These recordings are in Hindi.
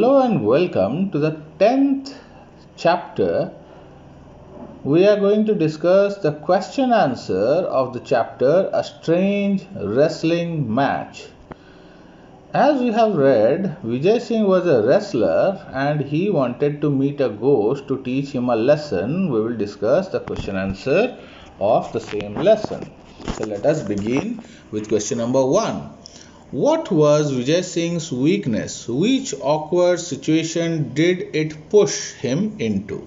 Hello and welcome to the 10th chapter. We are going to discuss the question answer of the chapter A Strange Wrestling Match. As we have read, Vijay Singh was a wrestler and he wanted to meet a ghost to teach him a lesson. We will discuss the question answer of the same lesson. So let us begin with question number 1. What was Vijay Singh's weakness? Which awkward situation did it push him into?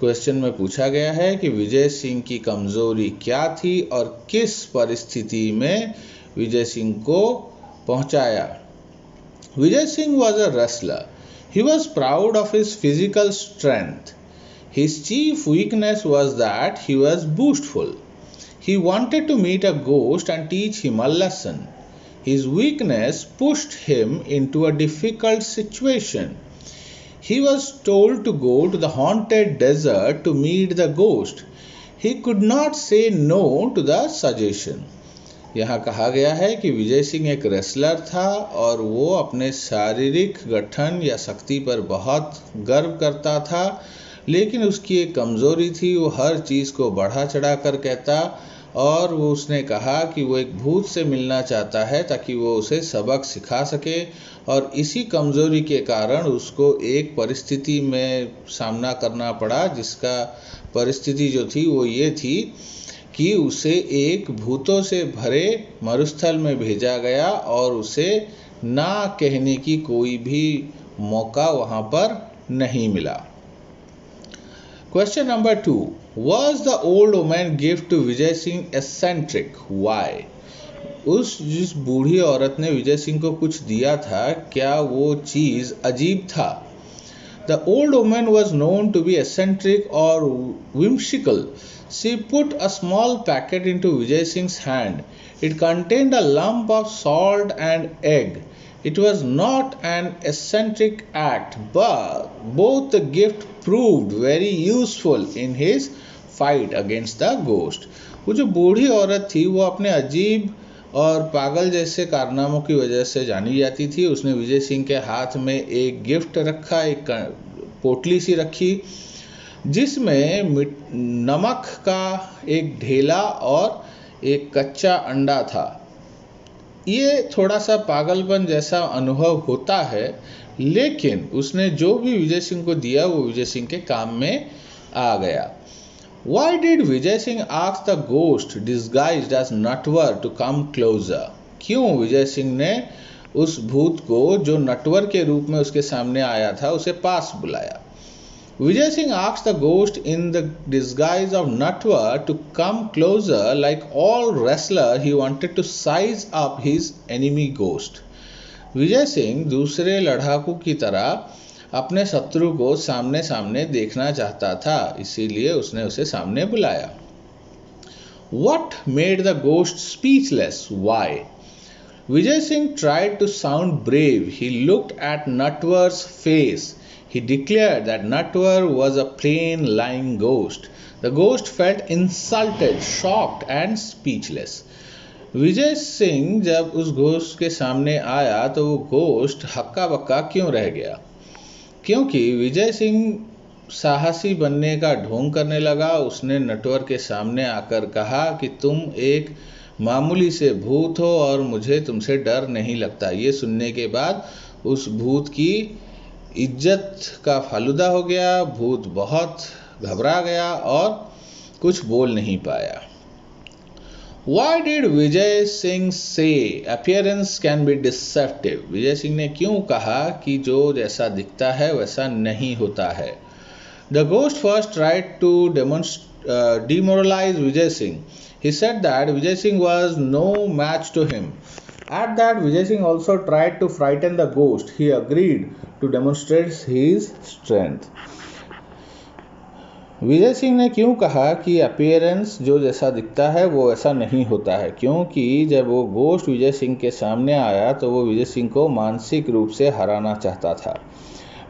Question में पूछा गया है कि विजय सिंह की कमजोरी क्या थी और किस परिस्थिति में विजय सिंह को पहुंचाया. Vijay Singh was a wrestler. He was proud of his physical strength. His chief weakness was that he was boastful. He wanted to meet a ghost and teach him a lesson. His weakness pushed him into a difficult situation. He was told to go to the haunted desert to meet the ghost. He could not say no to the suggestion. यहाँ कहा गया है कि विजय सिंह एक रेसलर था और वो अपने शारीरिक गठन या शक्ति पर बहुत गर्व करता था, लेकिन उसकी एक कमज़ोरी थी. वो हर चीज़ को बढ़ा चढ़ा कर कहता और वो उसने कहा कि वो एक भूत से मिलना चाहता है ताकि वो उसे सबक सिखा सके, और इसी कमज़ोरी के कारण उसको एक परिस्थिति में सामना करना पड़ा, जिसका परिस्थिति जो थी वो ये थी कि उसे एक भूतों से भरे मरुस्थल में भेजा गया और उसे ना कहने की कोई भी मौका वहाँ पर नहीं मिला. Question number 2. Was the old woman gift to Vijay Singh eccentric? Why? जिस बूढ़ी औरत ने विजय सिंह को कुछ दिया था, क्या वो चीज़ अजीब था? The old woman was known to be eccentric or whimsical. She put a small packet into Vijay Singh's hand. It contained a lump of salt and egg. It was not an eccentric act, but both the gift proved very useful in his fight against the ghost. वो जो बूढ़ी औरत थी वो अपने अजीब और पागल जैसे कारनामों की वजह से जानी जाती थी. उसने विजय सिंह के हाथ में एक गिफ्ट रखा, एक पोटली सी रखी जिसमें नमक का एक ढेला और एक कच्चा अंडा था. ये थोड़ा सा पागलपन जैसा अनुभव होता है, लेकिन उसने जो भी विजय सिंह को दिया वो विजय सिंह के काम में आ गया. Why did Vijay Singh ask the ghost disguised as Natwar to come closer? क्यों विजय सिंह ने उस भूत को जो नटवर के रूप में उसके सामने आया था उसे पास बुलाया? Vijay Singh asked the ghost in the disguise of Natwar to come closer. Like all wrestler, he wanted to size up his enemy ghost. Vijay Singh दूसरे लड़ाकू की तरह अपने शत्रु को सामने सामने देखना चाहता था, इसीलिए उसने उसे सामने बुलाया. What made the ghost speechless? Why? Vijay Singh tried to sound brave. He looked at Natwar's face. He declared that Natwar was a plain lying ghost. The ghost felt insulted, shocked and speechless. Vijay Singh जब उस घोस्ट के सामने आया तो वो घोस्ट हक्का बक्का क्यों रह गया? क्योंकि विजय सिंह साहसी बनने का ढोंग करने लगा. उसने नटवर के सामने आकर कहा कि तुम एक मामूली से भूत हो और मुझे तुमसे डर नहीं लगता. ये सुनने के बाद उस भूत की इज्जत का फालूदा हो गया. भूत बहुत घबरा गया और कुछ बोल नहीं पाया. Why did Vijay Singh say appearance can be deceptive? विजय सिंह ने क्यों कहा कि जो जैसा दिखता है वैसा नहीं होता है? The ghost first tried to demoralize Vijay Singh. He said that Vijay Singh was no match to him. At that, Vijay Singh also tried to frighten the ghost. He agreed to demonstrate his strength. विजय सिंह ने क्यों कहा कि अपीयरेंस जो जैसा दिखता है वो ऐसा नहीं होता है? क्योंकि जब वो घोस्ट विजय सिंह के सामने आया तो वो विजय सिंह को मानसिक रूप से हराना चाहता था.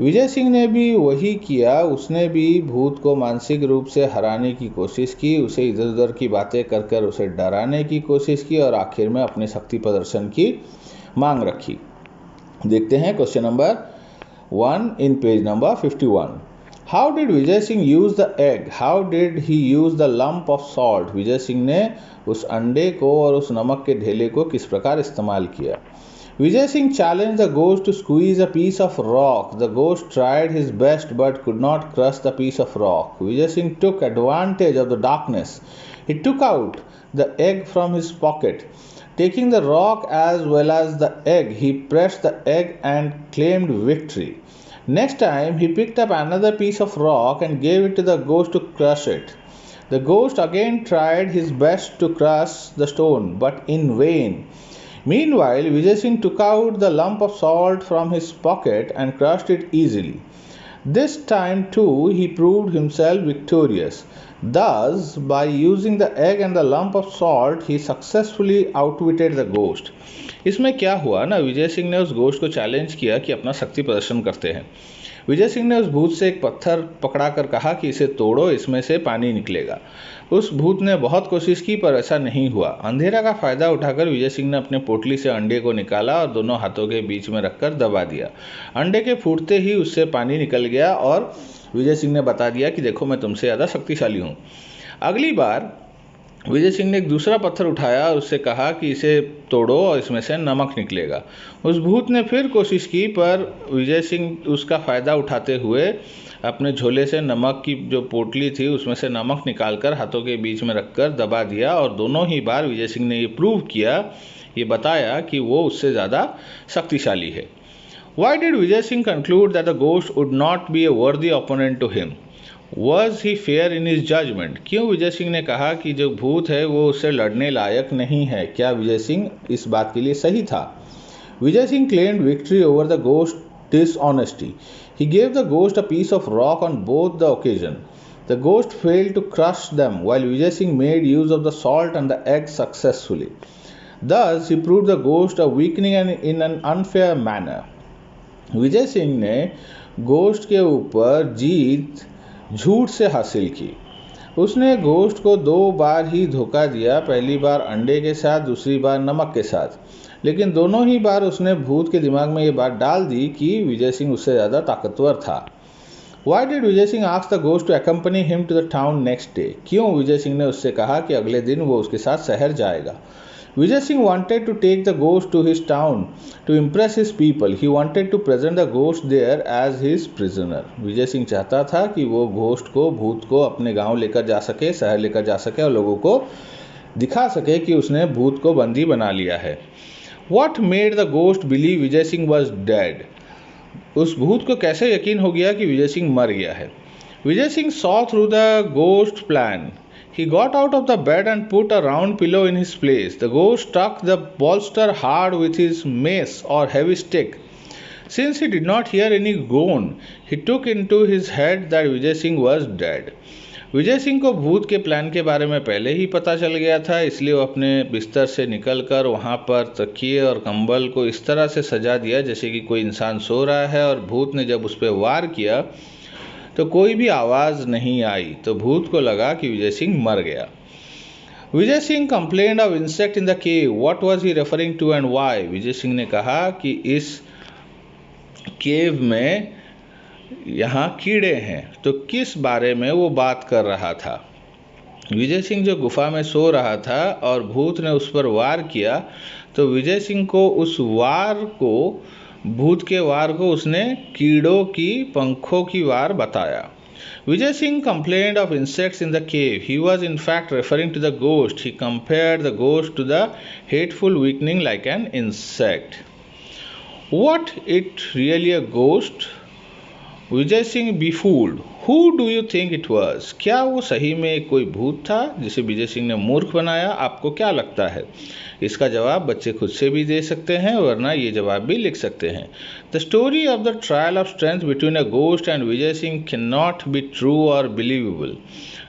विजय सिंह ने भी वही किया. उसने भी भूत को मानसिक रूप से हराने की कोशिश की, उसे इधर उधर की बातें कर कर उसे डराने की कोशिश की और आखिर में अपने शक्ति प्रदर्शन की मांग रखी. देखते हैं question number 1 in page number 51. How did Vijay Singh use the egg? How did he use the lump of salt? Vijay Singh ने उस अंडे को और उस नमक के ढेले को किस प्रकार इस्तेमाल किया? Vijay Singh challenged the ghost to squeeze a piece of rock. The ghost tried his best but could not crush the piece of rock. Vijay Singh took advantage of the darkness. He took out the egg from his pocket. Taking the rock as well as the egg, he pressed the egg and claimed victory. Next time, he picked up another piece of rock and gave it to the ghost to crush it. The ghost again tried his best to crush the stone, but in vain. Meanwhile, Vijay Singh took out the lump of salt from his pocket and crushed it easily. This time too, he proved himself victorious. Thus, by using the egg and the lump of salt, he successfully outwitted the ghost. इसमें क्या हुआ ना, विजय सिंह ने उस घोस्ट को चैलेंज किया कि अपना शक्ति प्रदर्शन करते हैं. विजय सिंह ने उस भूत से एक पत्थर पकड़ाकर कहा कि इसे तोड़ो, इसमें से पानी निकलेगा. उस भूत ने बहुत कोशिश की पर ऐसा नहीं हुआ. अंधेरा का फायदा उठाकर विजय सिंह ने अपने पोटली से अंडे को निकाला और दोनों हाथों के बीच में रखकर दबा दिया. अंडे के फूटते ही उससे पानी निकल गया और विजय सिंह ने बता दिया कि देखो मैं तुमसे ज़्यादा शक्तिशाली हूँ. अगली बार विजय सिंह ने एक दूसरा पत्थर उठाया और उससे कहा कि इसे तोड़ो और इसमें से नमक निकलेगा. उस भूत ने फिर कोशिश की पर विजय सिंह उसका फ़ायदा उठाते हुए अपने झोले से नमक की जो पोटली थी उसमें से नमक निकालकर हाथों के बीच में रखकर दबा दिया और दोनों ही बार विजय सिंह ने ये प्रूव किया, ये बताया कि वो उससे ज़्यादा शक्तिशाली है. Why did Vijay Singh conclude that the ghost would not be a worthy opponent to him? Was he fair in his judgment? क्यों विजय सिंह ने कहा कि जो भूत है वो उससे लड़ने लायक नहीं है? क्या विजय सिंह इस बात के लिए सही था? Vijay Singh claimed victory over the ghost dishonesty. He gave the ghost a piece of rock on both the occasion. The ghost failed to crush them while Vijay Singh made use of the salt and the egg successfully. Thus, he proved the ghost a weakening and in an unfair manner. विजय सिंह ने घोस्ट के ऊपर जीत झूठ से हासिल की. उसने घोस्ट को 2 बार ही धोखा दिया, पहली बार अंडे के साथ, दूसरी बार नमक के साथ. लेकिन दोनों ही बार उसने भूत के दिमाग में ये बात डाल दी कि विजय सिंह उससे ज़्यादा ताकतवर था. Why did Vijay Singh ask the ghost to accompany him to the town next day? क्यों विजय सिंह ने उससे कहा कि अगले दिन वो उसके साथ शहर जाएगा? Vijay Singh wanted to take the ghost to his town to impress his people. He wanted to present the ghost there as his prisoner. Vijay Singh चाहता था कि वो घोस्ट को, भूत को अपने गांव लेकर जा सके, शहर लेकर जा सके और लोगों को दिखा सके कि उसने भूत को बंदी बना लिया है. What made the ghost believe Vijay Singh was dead? उस भूत को कैसे यकीन हो गया कि विजय सिंह मर गया है? Vijay Singh saw through the ghost plan. He got out of the bed and put a round pillow in his place. The ghost struck the bolster hard with his mace or heavy stick. Since he did not hear any groan, he took into his head that Vijay Singh was dead. Vijay Singh को भूत के प्लान के बारे में पहले ही पता चल गया था, इसलिए वो अपने बिस्तर से निकलकर वहाँ पर तकिए और कंबल को इस तरह से सजा दिया जैसे कि कोई इंसान सो रहा है. और भूत ने जब उस पर वार किया तो कोई भी आवाज़ नहीं आई, तो भूत को लगा कि विजय सिंह मर गया. Vijay Singh complained of insect in the cave. What was he referring to and why? Vijay Singh ने कहा कि इस केव में यहाँ कीड़े हैं, तो किस बारे में वो बात कर रहा था? विजय सिंह जो गुफा में सो रहा था और भूत ने उस पर वार किया, तो विजय सिंह को उस वार को, भूत के वार को उसने कीड़ों की पंखों की वार बताया. Vijay Singh complained of insects in the cave. He was in fact referring to the ghost. He compared the ghost to the hateful weakling like an insect. What, it really a ghost? Vijay Singh befooled. Who do you think it was? क्या वो सही में कोई भूत था जिसे विजय सिंह ने मूर्ख बनाया? आपको क्या लगता है? इसका जवाब बच्चे खुद से भी दे सकते हैं, वरना ये जवाब भी लिख सकते हैं. The story of the trial of strength between a ghost and Vijay Singh cannot be true or believable.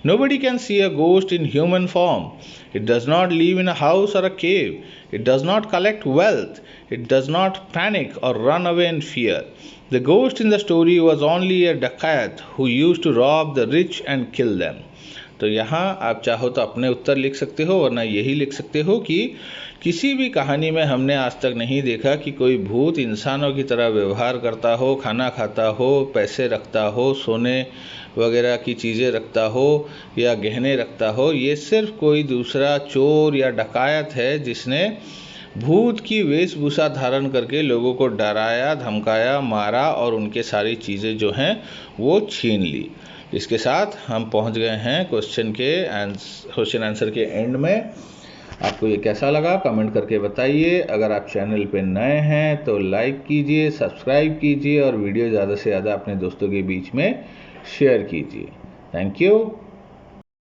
Nobody can see a ghost in human form. It does not live in a house or a cave. It does not collect wealth. It does not panic or run away in fear. The ghost in the story was only a dacoit who used to rob the rich and kill them. तो यहाँ आप चाहो तो अपने उत्तर लिख सकते हो, वरना यही लिख सकते हो कि किसी भी कहानी में हमने आज तक नहीं देखा कि कोई भूत इंसानों की तरह व्यवहार करता हो, खाना खाता हो, पैसे रखता हो, सोने वगैरह की चीज़ें रखता हो या गहने रखता हो। ये सिर्फ कोई दूसरा चोर या डकायत है जिसने भूत की वेशभूषा धारण करके लोगों को डराया, धमकाया, मारा और उनके सारी चीज़ें जो हैं वो छीन ली। इसके साथ हम पहुंच गए हैं क्वेश्चन आंसर के एंड में। आपको ये कैसा लगा कमेंट करके बताइए। अगर आप चैनल पे नए हैं तो लाइक कीजिए, सब्सक्राइब कीजिए और वीडियो ज़्यादा से ज़्यादा अपने दोस्तों के बीच में शेयर कीजिए। Thank you.